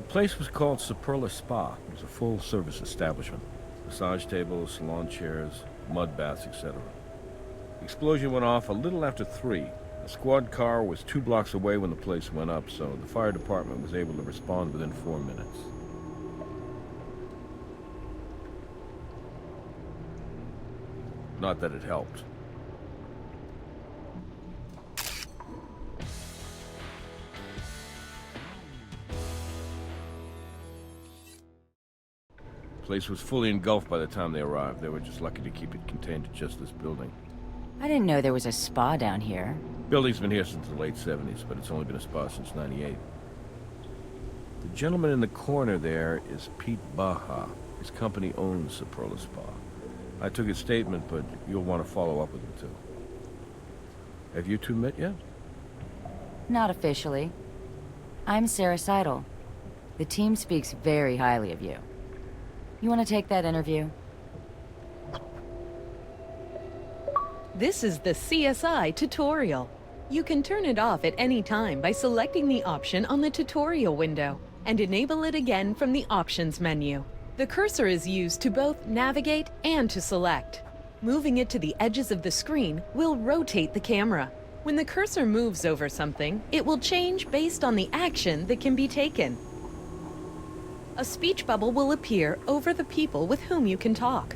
place was called Superla Spa. It was a full-service establishment. Massage tables, salon chairs, mud baths, etc. The explosion went off a little after 3. A squad car was 2 blocks away when the place went up, so the fire department was able to respond within 4 minutes. Not that it helped. The place was fully engulfed by the time they arrived. They were just lucky to keep it contained to just this building. I didn't know there was a spa down here. Building's been here since the late 70s, but it's only been a spa since '98. The gentleman in the corner there is Pete Baja. His company owns Superla Spa. I took his statement, but you'll want to follow up with him, too. Have you two met yet? Not officially. I'm Sarah Seidel. The team speaks very highly of you. You want to take that interview? This is the CSI tutorial. You can turn it off at any time by selecting the option on the tutorial window and enable it again from the options menu. The cursor is used to both navigate and to select. Moving it to the edges of the screen will rotate the camera. When the cursor moves over something, it will change based on the action that can be taken. A speech bubble will appear over the people with whom you can talk.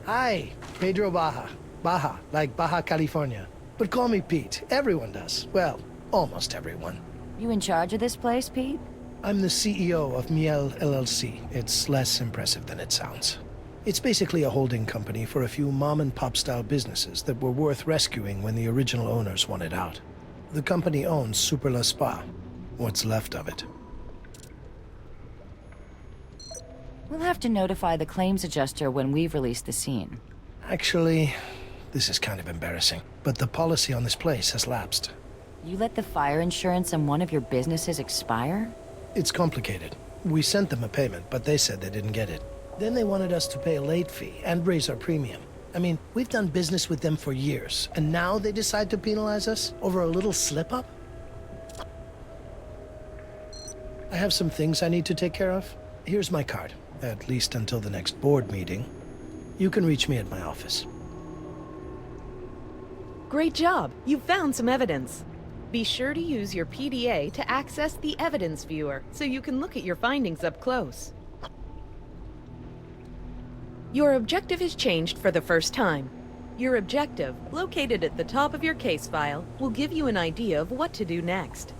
Hi, Pedro Baja. Baja, like Baja California. But call me Pete. Everyone does. Well, almost everyone. You in charge of this place, Pete? I'm the CEO of Miel LLC. It's less impressive than it sounds. It's basically a holding company for a few mom-and-pop style businesses that were worth rescuing when the original owners wanted out. The company owns Superla Spa. What's left of it. We'll have to notify the claims adjuster when we've released the scene. Actually, this is kind of embarrassing, but the policy on this place has lapsed. You let the fire insurance on one of your businesses expire? It's complicated. We sent them a payment, but they said they didn't get it. Then they wanted us to pay a late fee and raise our premium. I mean, we've done business with them for years, and now they decide to penalize us over a little slip-up? I have some things I need to take care of. Here's my card, at least until the next board meeting. You can reach me at my office. Great job! You found some evidence. Be sure to use your PDA to access the evidence viewer so you can look at your findings up close. Your objective is changed for the first time. Your objective, located at the top of your case file, will give you an idea of what to do next.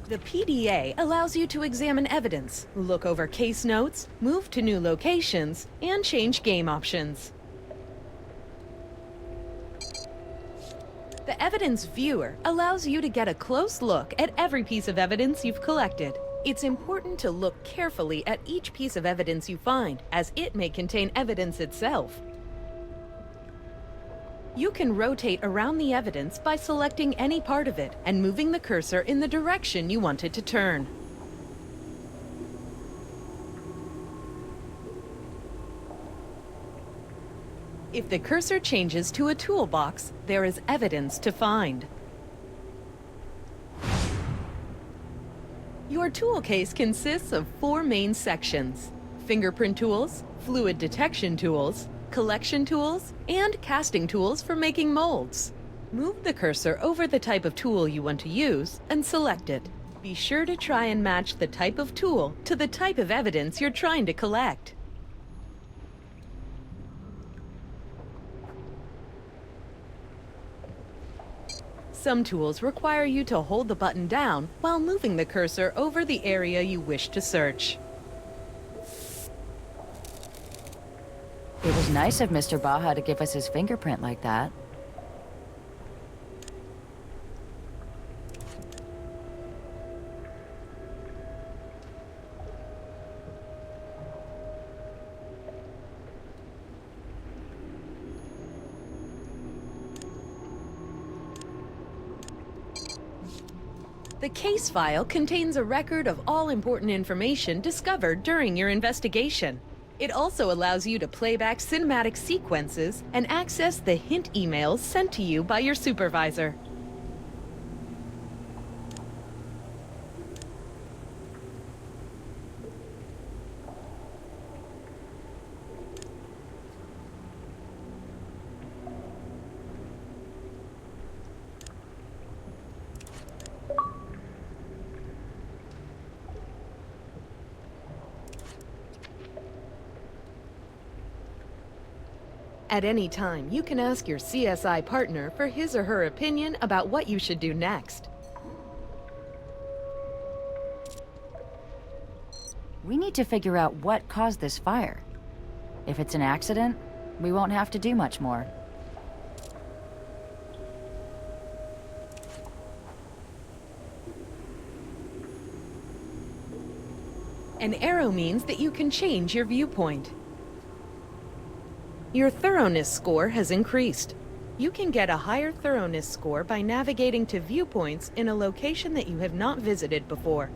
The PDA allows you to examine evidence, look over case notes, move to new locations, and change game options. The Evidence Viewer allows you to get a close look at every piece of evidence you've collected. It's important to look carefully at each piece of evidence you find, as it may contain evidence itself. You can rotate around the evidence by selecting any part of it and moving the cursor in the direction you want it to turn. If the cursor changes to a toolbox, there is evidence to find. Your tool case consists of 4 main sections: fingerprint tools, fluid detection tools, collection tools, and casting tools for making molds. Move the cursor over the type of tool you want to use and select it. Be sure to try and match the type of tool to the type of evidence you're trying to collect. Some tools require you to hold the button down while moving the cursor over the area you wish to search. It was nice of Mr. Baja to give us his fingerprint like that. The case file contains a record of all important information discovered during your investigation. It also allows you to play back cinematic sequences and access the hint emails sent to you by your supervisor. At any time, you can ask your CSI partner for his or her opinion about what you should do next. We need to figure out what caused this fire. If it's an accident, we won't have to do much more. An arrow means that you can change your viewpoint. Your thoroughness score has increased. You can get a higher thoroughness score by navigating to viewpoints in a location that you have not visited before.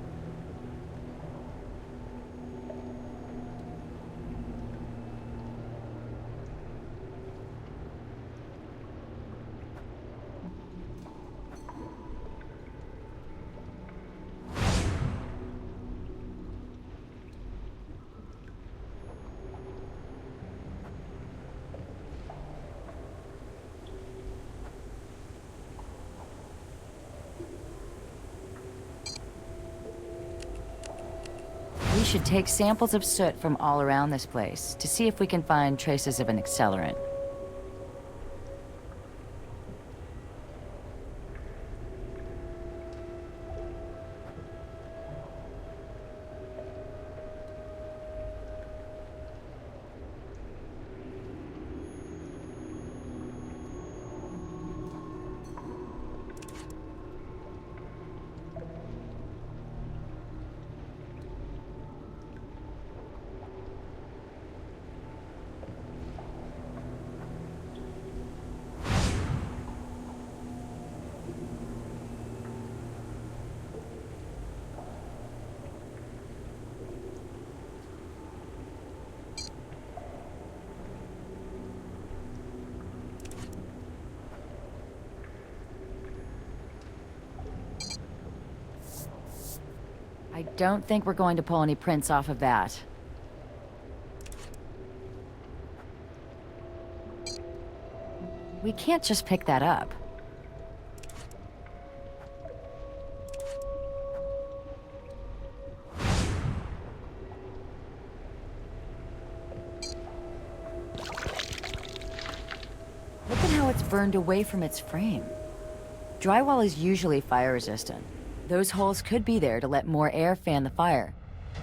We should take samples of soot from all around this place to see if we can find traces of an accelerant. I don't think we're going to pull any prints off of that. We can't just pick that up. Look at how it's burned away from its frame. Drywall is usually fire resistant. Those holes could be there to let more air fan the fire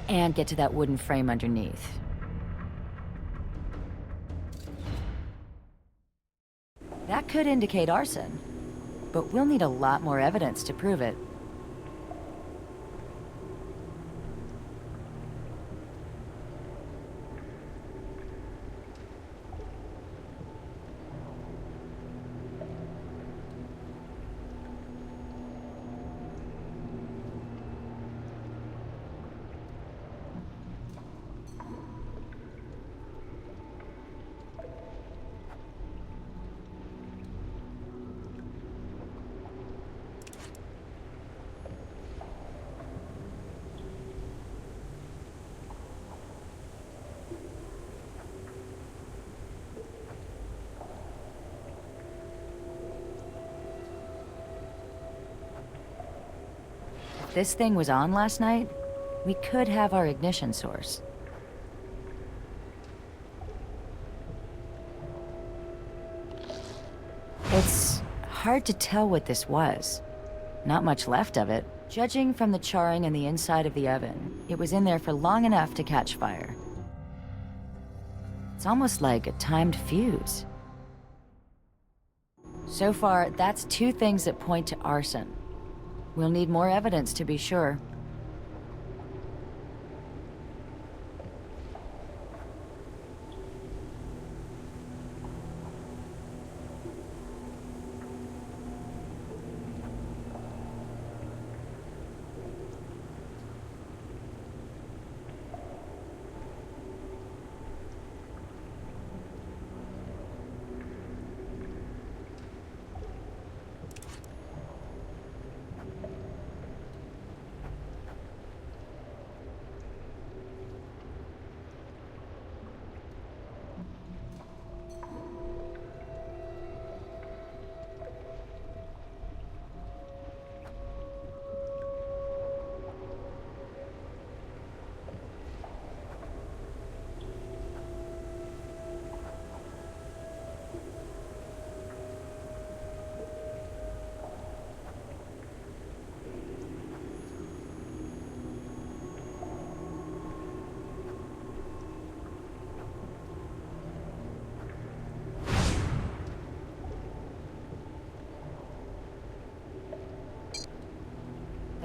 and get to that wooden frame underneath. That could indicate arson, but we'll need a lot more evidence to prove it. If this thing was on last night, we could have our ignition source. It's hard to tell what this was. Not much left of it. Judging from the charring in the inside of the oven, it was in there for long enough to catch fire. It's almost like a timed fuse. So far, that's two things that point to arson. We'll need more evidence to be sure.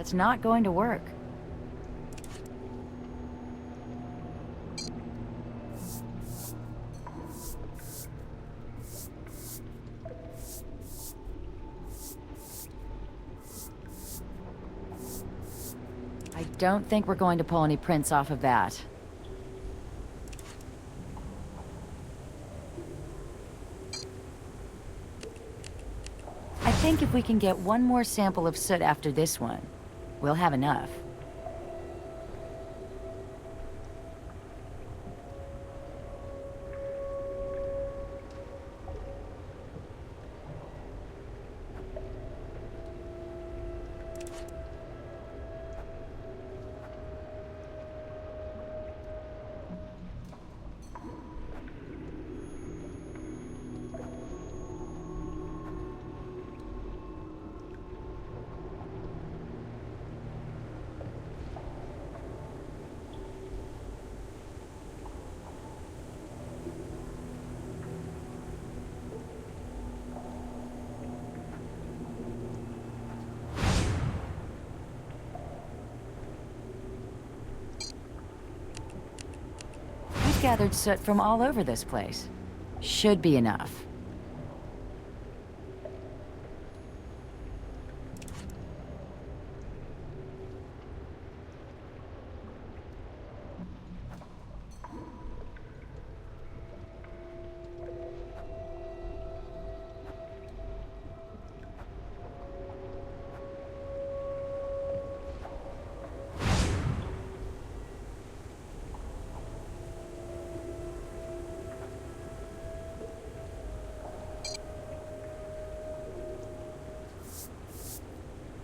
That's not going to work. I don't think we're going to pull any prints off of that. I think if we can get one more sample of soot after this one, we'll have enough. Gathered soot from all over this place. Should be enough.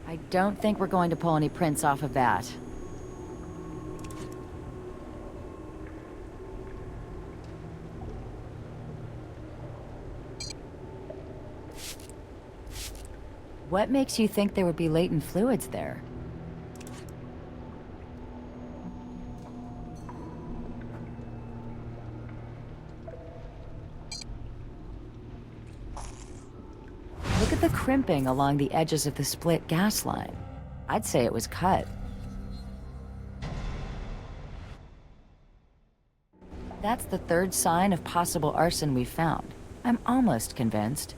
I don't think we're going to pull any prints off of that. What makes you think there would be latent fluids there? Look at the crimping along the edges of the split gas line. I'd say it was cut. That's the third sign of possible arson we've found. I'm almost convinced.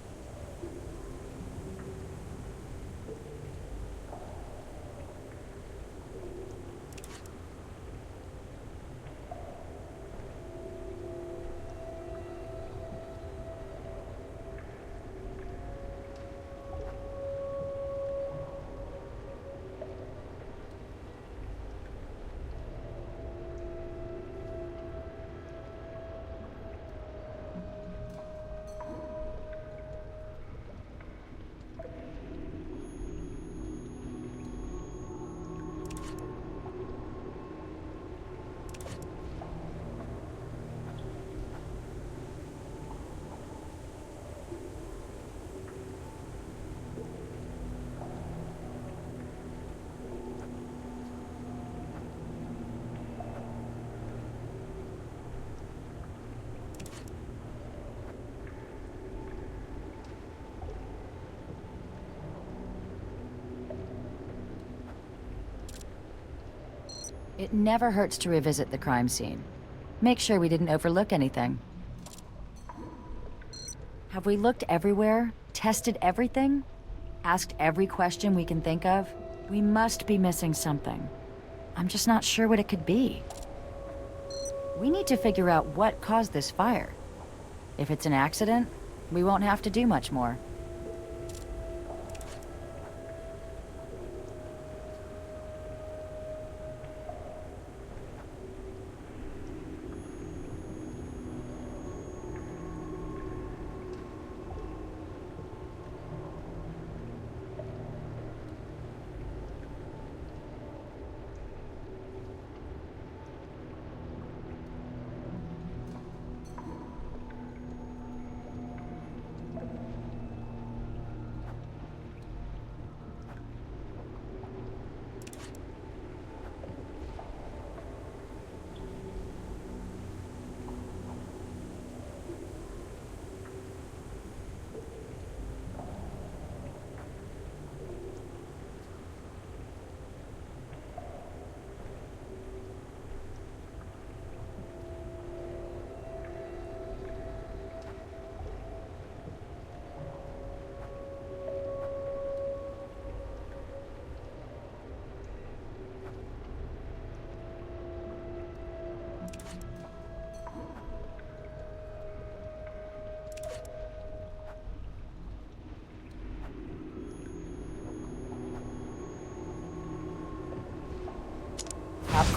It never hurts to revisit the crime scene. Make sure we didn't overlook anything. Have we looked everywhere? Tested everything? Asked every question we can think of? We must be missing something. I'm just not sure what it could be. We need to figure out what caused this fire. If it's an accident, we won't have to do much more.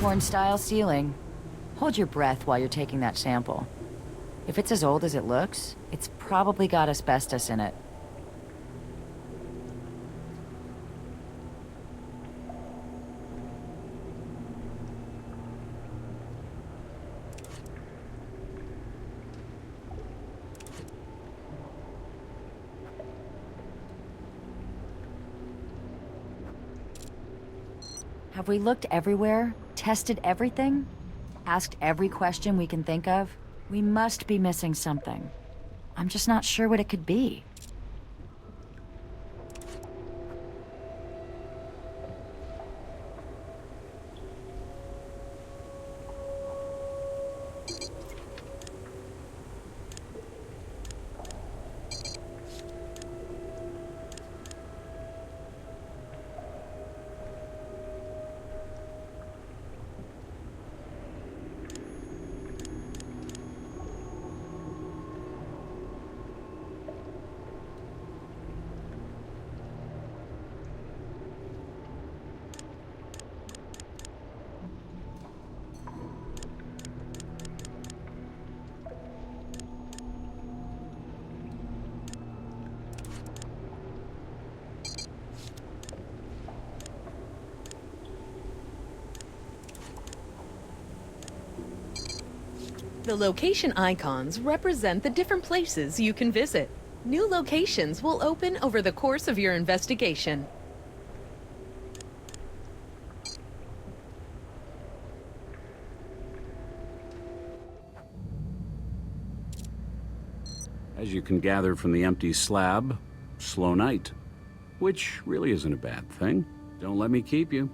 popcorn-style ceiling. Hold your breath while you're taking that sample. If it's as old as it looks, it's probably got asbestos in it. Have we looked everywhere? Tested everything? Asked every question we can think of? We must be missing something. I'm just not sure what it could be. The location icons represent the different places you can visit. New locations will open over the course of your investigation. As you can gather from the empty slab, slow night. Which really isn't a bad thing. Don't let me keep you.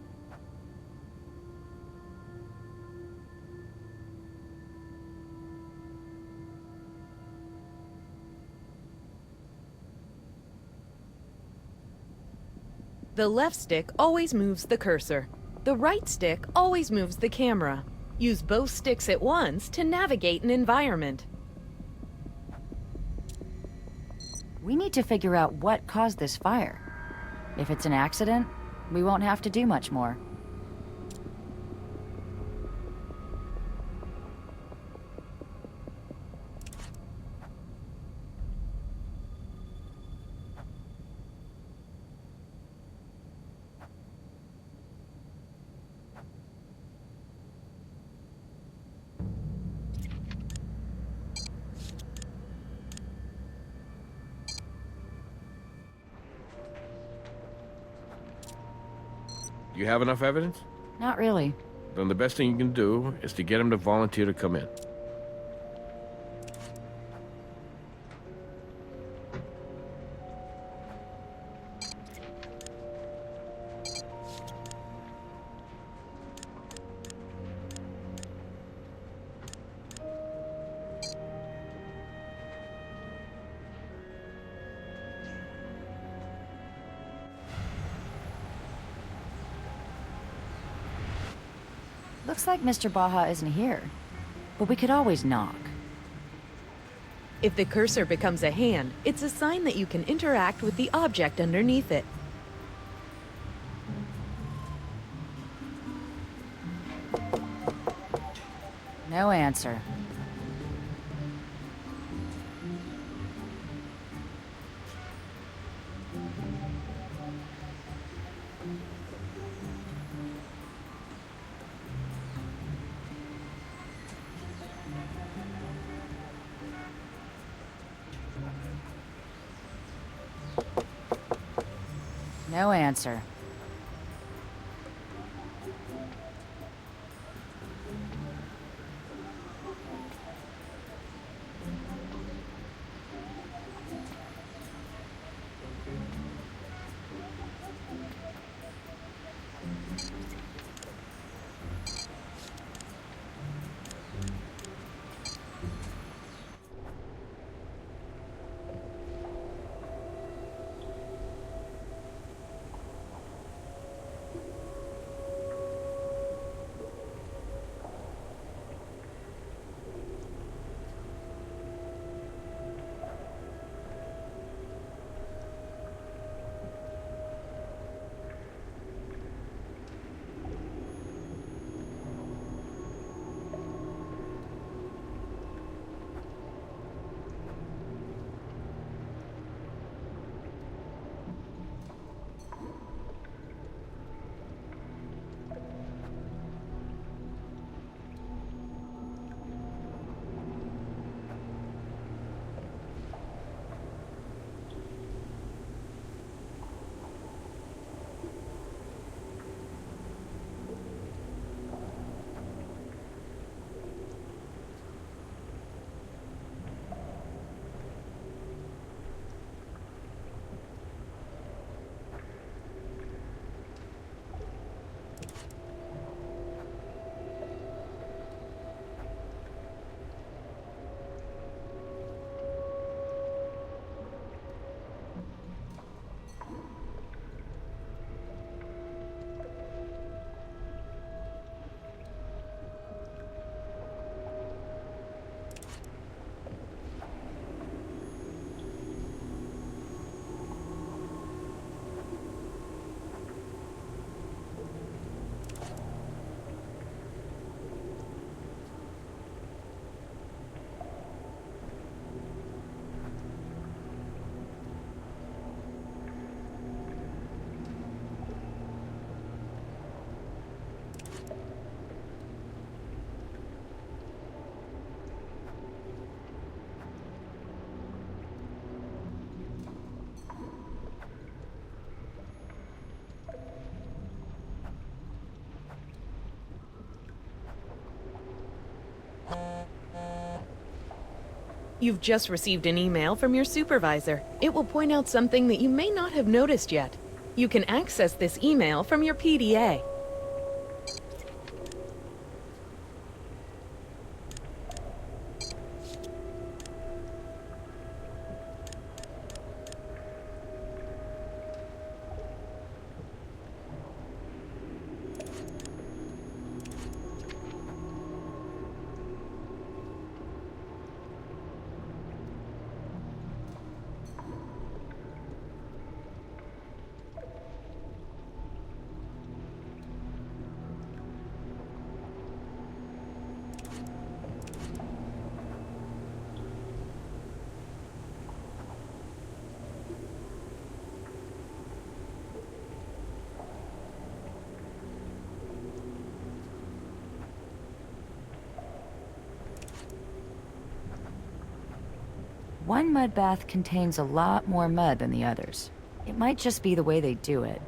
The left stick always moves the cursor. The right stick always moves the camera. Use both sticks at once to navigate an environment. We need to figure out what caused this fire. If it's an accident, we won't have to do much more. You have enough evidence? Not really. Then the best thing you can do is to get him to volunteer to come in. Looks like Mr. Baja isn't here, but we could always knock. If the cursor becomes a hand, it's a sign that you can interact with the object underneath it. No answer. No answer. You've just received an email from your supervisor. It will point out something that you may not have noticed yet. You can access this email from your PDA. One mud bath contains a lot more mud than the others. It might just be the way they do it.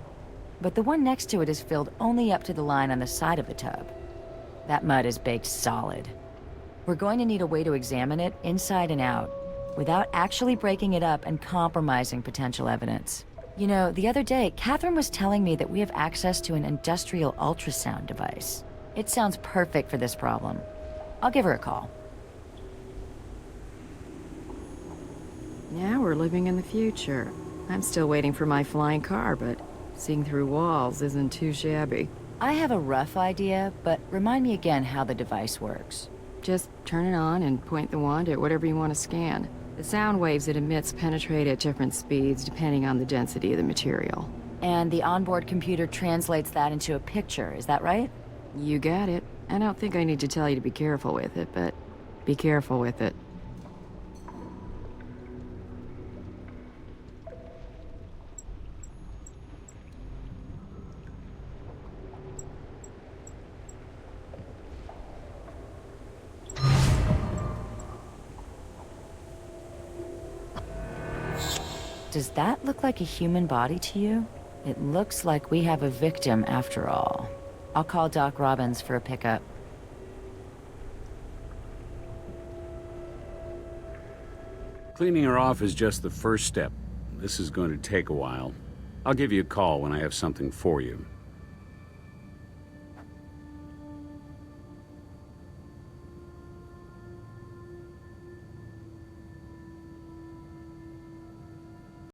But the one next to it is filled only up to the line on the side of the tub. That mud is baked solid. We're going to need a way to examine it inside and out, without actually breaking it up and compromising potential evidence. You know, the other day, Catherine was telling me that we have access to an industrial ultrasound device. It sounds perfect for this problem. I'll give her a call. Now we're living in the future. I'm still waiting for my flying car, but seeing through walls isn't too shabby. I have a rough idea, but remind me again how the device works. Just turn it on and point the wand at whatever you want to scan. The sound waves it emits penetrate at different speeds depending on the density of the material. And the onboard computer translates that into a picture, is that right? You got it. I don't think I need to tell you to be careful with it, but be careful with it. Does that look like a human body to you? It looks like we have a victim after all. I'll call Doc Robbins for a pickup. Cleaning her off is just the first step. This is going to take a while. I'll give you a call when I have something for you.